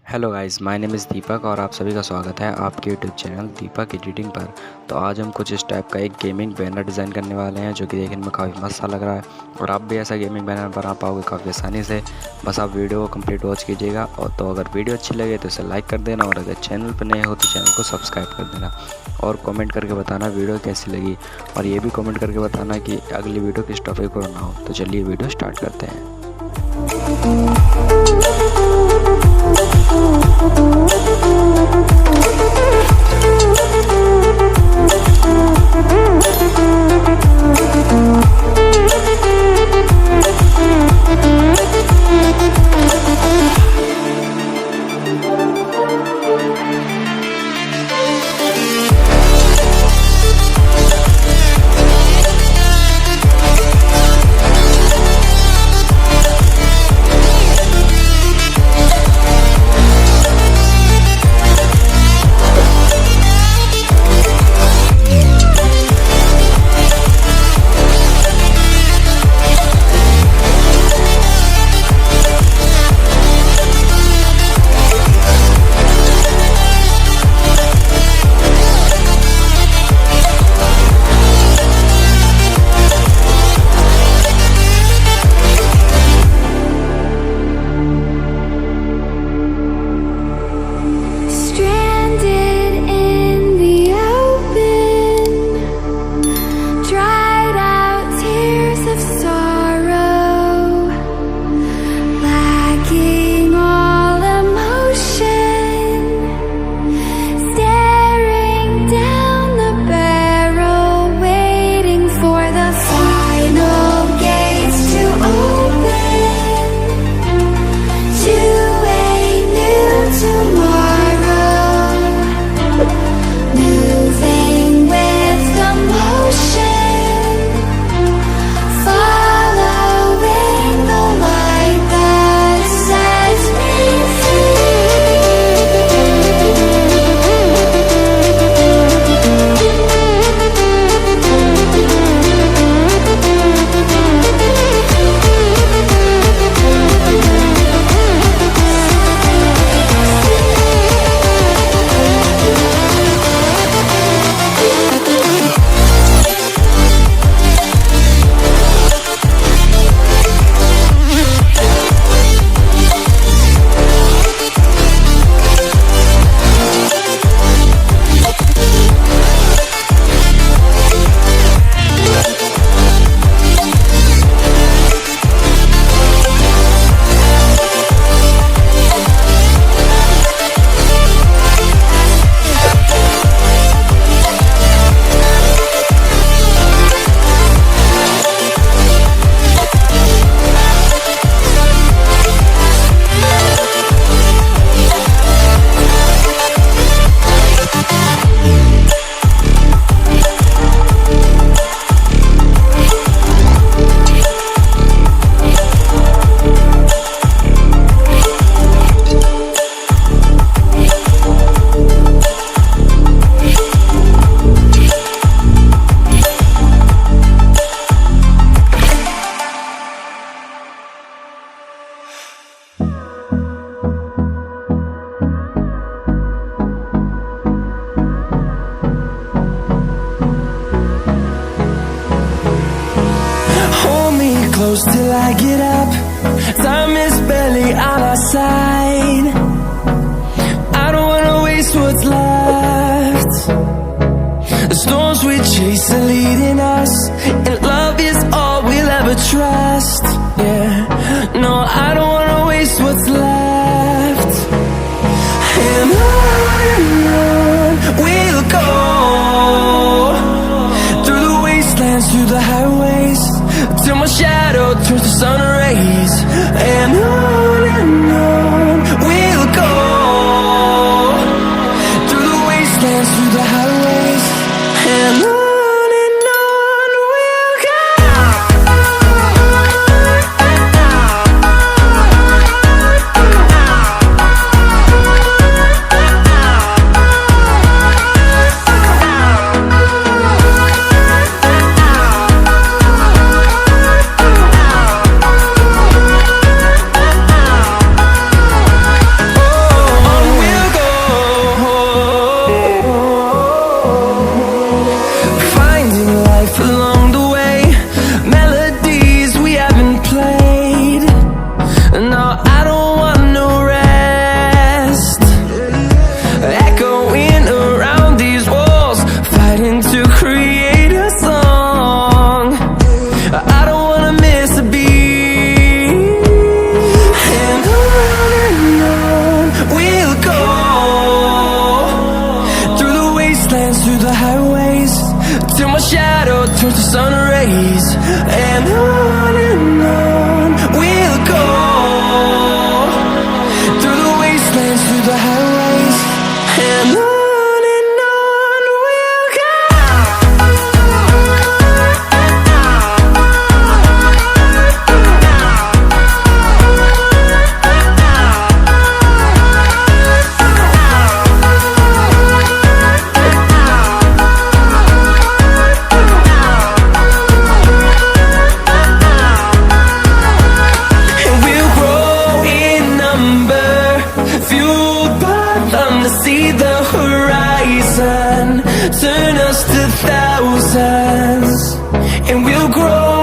Hello guys, my name is Deepak और आप सभी का स्वागत है आपके यूट्यूब चैनल दीपक एडिटिंग पर। तो आज हम कुछ इस टाइप का एक गेमिंग बैनर डिज़ाइन करने वाले हैं जो कि देखने में काफ़ी मस्त सा लग रहा है और आप भी ऐसा गेमिंग बैनर बना पाओगे काफ़ी आसानी से। बस आप वीडियो को कंप्लीट वॉच कीजिएगा और तो अगर वीडियो अच्छी लगे तो इसे लाइक कर देना और अगर चैनल पर नए हो तो चैनल को सब्सक्राइब कर देना और कमेंट करके बताना वीडियो कैसी लगी और ये भी कमेंट करके बताना कि अगली वीडियो किस टॉपिक पर बनाओ। तो चलिए वीडियो स्टार्ट करते हैं। Close till I get up. Time is barely on our side. I don't wanna waste what's left. The storms we chase are leading us, and love is all we'll ever trust. Yeah, no, I don't wanna waste what's left. And on we'll go, through the wastelands, through the highways, till my shadow turns to sun rays. And on we'll go, through the wastelands, through the highways. And on we'll go. see the horizon turn us to thousands, and we'll grow